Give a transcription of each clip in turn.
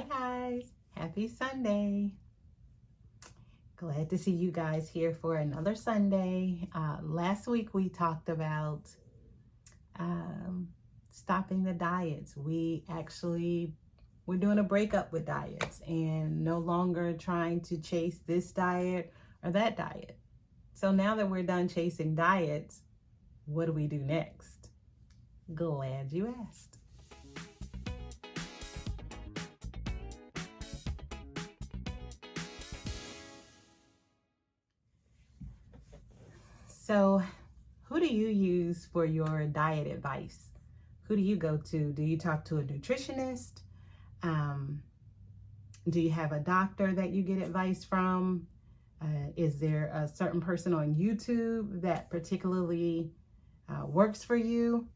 guys, happy Sunday. Glad to see you guys here for another Sunday. Last week we talked about stopping the diets. We're doing a breakup with diets and no longer trying to chase this diet or that diet. So now that we're done chasing diets, what do we do next? Glad you asked. So, who do you use for your diet advice? Who do you go to? Do you talk to a nutritionist? Do you have a doctor that you get advice from? Is there a certain person on YouTube that particularly works for you?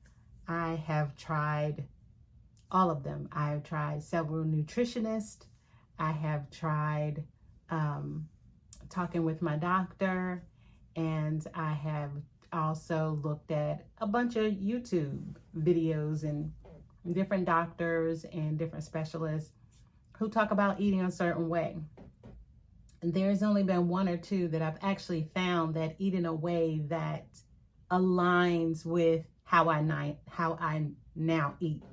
I have tried all of them. I have tried several nutritionists. I have tried talking with my doctor. And I have also looked at a bunch of YouTube videos and different doctors and different specialists who talk about eating a certain way. And there's only been one or two that I've actually found that eat in a way that aligns with how I now eat.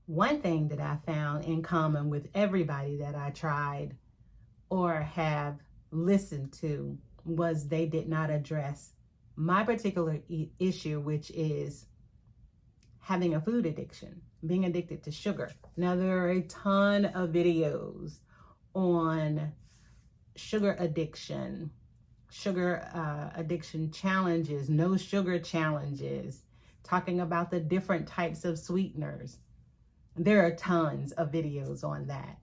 One thing that I found in common with everybody that I tried or have listened to was they did not address my particular issue, which is having a food addiction, being addicted to sugar. Now, there are a ton of videos on sugar addiction challenges, no sugar challenges, talking about the different types of sweeteners. There are tons of videos on that.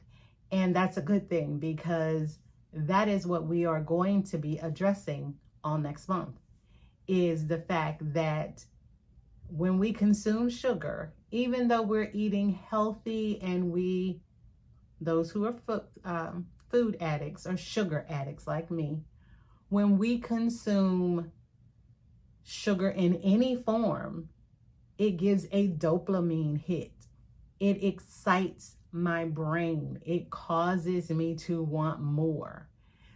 And that's a good thing because that is what we are going to be addressing all next month, is the fact that when we consume sugar, even though we're eating healthy and those who are food addicts or sugar addicts like me, when we consume sugar in any form, it gives a dopamine hit. It excites my brain. It causes me to want more.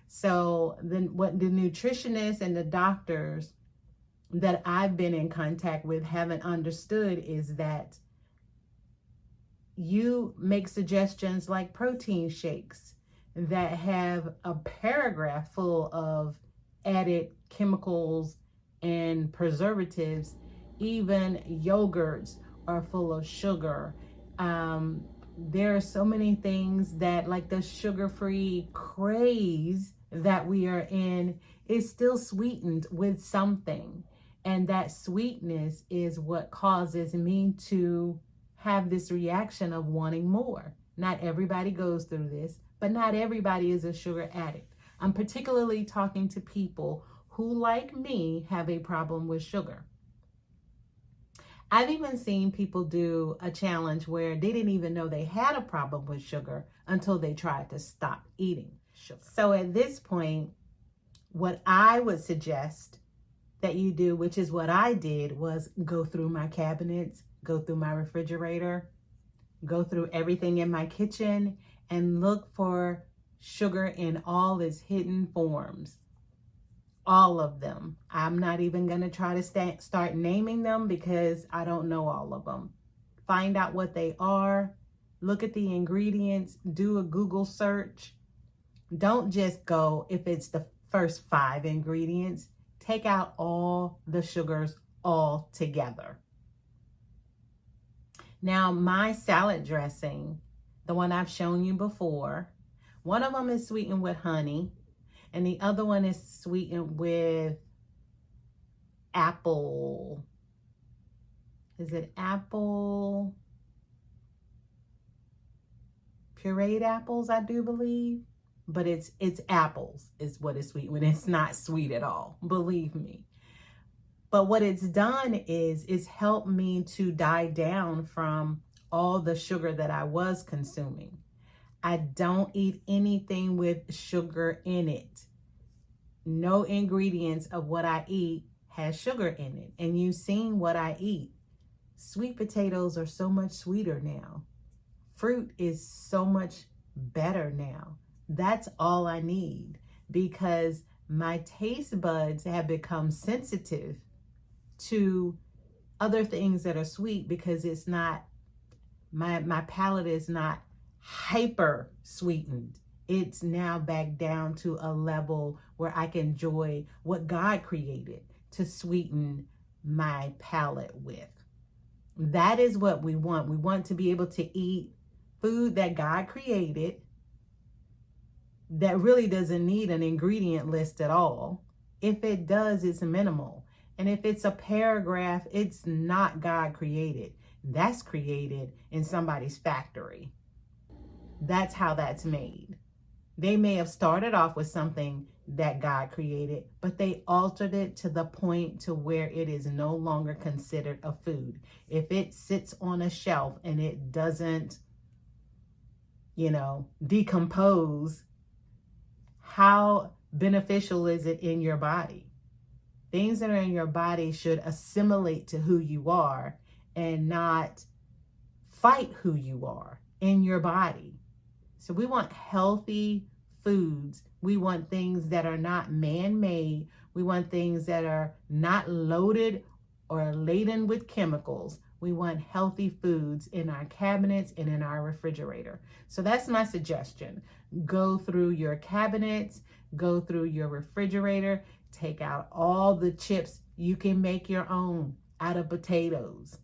So then what the nutritionists and the doctors that I've been in contact with haven't understood is that you make suggestions like protein shakes that have a paragraph full of added chemicals and preservatives. Even yogurts are full of sugar. There are so many things that, like the sugar-free craze that we are in, is still sweetened with something. And that sweetness is what causes me to have this reaction of wanting more. Not everybody goes through this, but not everybody is a sugar addict. I'm particularly talking to people who, like me, have a problem with sugar. I've even seen people do a challenge where they didn't even know they had a problem with sugar until they tried to stop eating sugar. So at this point, what I would suggest that you do, which is what I did, was go through my cabinets, go through my refrigerator, go through everything in my kitchen and look for sugar in all its hidden forms. All of them. I'm not even going to try to start naming them because I don't know all of them. Find out what they are. Look at the ingredients. Do a Google search. Don't just go if it's the first 5 ingredients. Take out all the sugars all together. Now, my salad dressing, the one I've shown you before, one of them is sweetened with honey. And the other one is sweetened with apple. Is it apple? Pureed apples, I do believe. But it's apples is what it's sweetened with. It's not sweet at all, believe me. But what it's done is it's helped me to die down from all the sugar that I was consuming. I don't eat anything with sugar in it. No ingredients of what I eat has sugar in it. And you've seen what I eat. Sweet potatoes are so much sweeter now. fruit is so much better now. That's all I need, because my taste buds have become sensitive to other things that are sweet, because it's not, my palate is not hyper sweetened. It's now back down to a level where I can enjoy what God created to sweeten my palate with. That is what we want. We want to be able to eat food that God created that really doesn't need an ingredient list at all. If it does, it's minimal. And if it's a paragraph, it's not God created. That's created in somebody's factory. That's how that's made. They may have started off with something that God created, but they altered it to the point to where it is no longer considered a food. If it sits on a shelf and it doesn't, decompose, how beneficial is it in your body? Things that are in your body should assimilate to who you are and not fight who you are in your body. So we want healthy foods. We want things that are not man-made. We want things that are not loaded or laden with chemicals. We want healthy foods in our cabinets and in our refrigerator. So that's my suggestion. Go through your cabinets, go through your refrigerator, take out all the chips. You can make your own out of potatoes.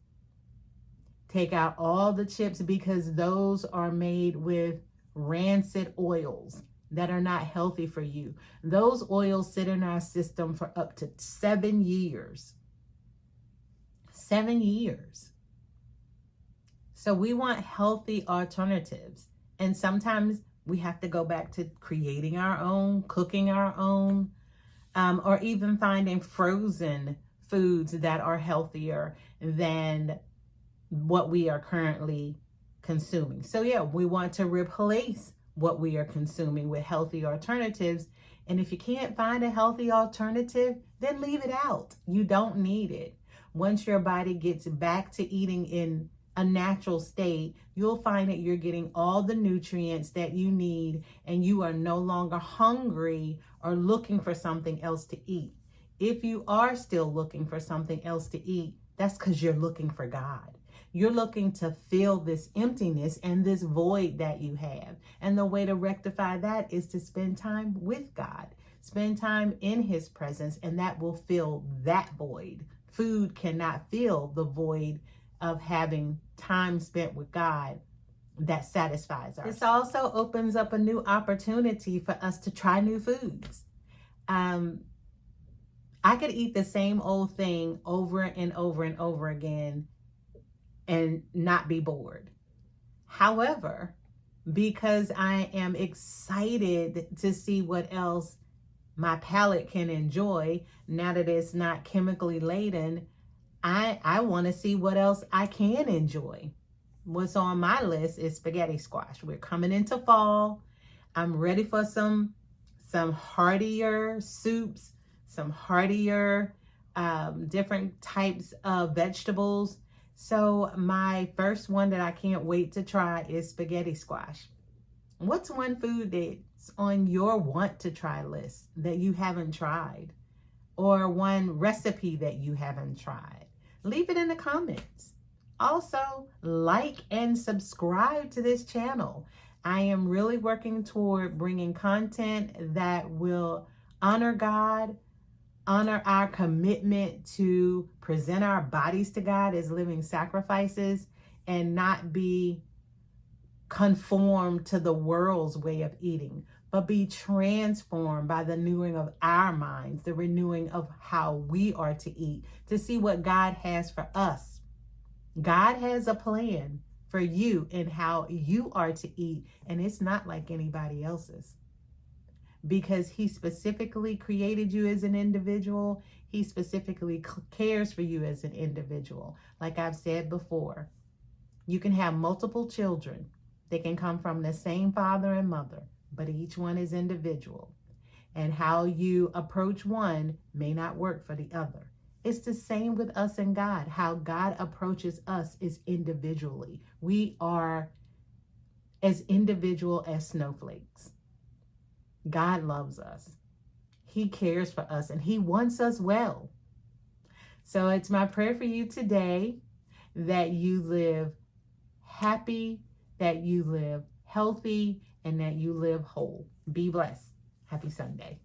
Take out all the chips, because those are made with rancid oils that are not healthy for you. Those oils sit in our system for up to 7 years. 7 years. So we want healthy alternatives. And sometimes we have to go back to creating our own, cooking our own, or even finding frozen foods that are healthier than what we are currently consuming. So yeah, we want to replace what we are consuming with healthy alternatives. And if you can't find a healthy alternative, then leave it out. You don't need it. Once your body gets back to eating in a natural state, you'll find that you're getting all the nutrients that you need, and you are no longer hungry or looking for something else to eat. If you are still looking for something else to eat, that's because you're looking for God. You're looking to fill this emptiness and this void that you have. And the way to rectify that is to spend time with God. Spend time in his presence, and that will fill that void. Food cannot fill the void of having time spent with God that satisfies us. This also opens up a new opportunity for us to try new foods. I could eat the same old thing over and over and over again and not be bored. However, because I am excited to see what else my palate can enjoy now that it's not chemically laden, I want to see what else I can enjoy. What's on my list is spaghetti squash. We're coming into fall. I'm ready for some heartier soups, some heartier different types of vegetables. So my first one that I can't wait to try is spaghetti squash. What's one food that's on your want to try list that you haven't tried? Or one recipe that you haven't tried? Leave it in the comments. Also, like and subscribe to this channel. I am really working toward bringing content that will honor God, honor our commitment to present our bodies to God as living sacrifices, and not be conformed to the world's way of eating, but be transformed by the renewing of our minds, the renewing of how we are to eat, to see what God has for us. God has a plan for you and how you are to eat, and it's not like anybody else's. Because he specifically created you as an individual. He specifically cares for you as an individual. Like I've said before, you can have multiple children. They can come from the same father and mother, but each one is individual. And how you approach one may not work for the other. It's the same with us and God. How God approaches us is individually. We are as individual as snowflakes. God loves us. He cares for us and he wants us well. So it's my prayer for you today that you live happy, that you live healthy, and that you live whole. Be blessed. Happy Sunday.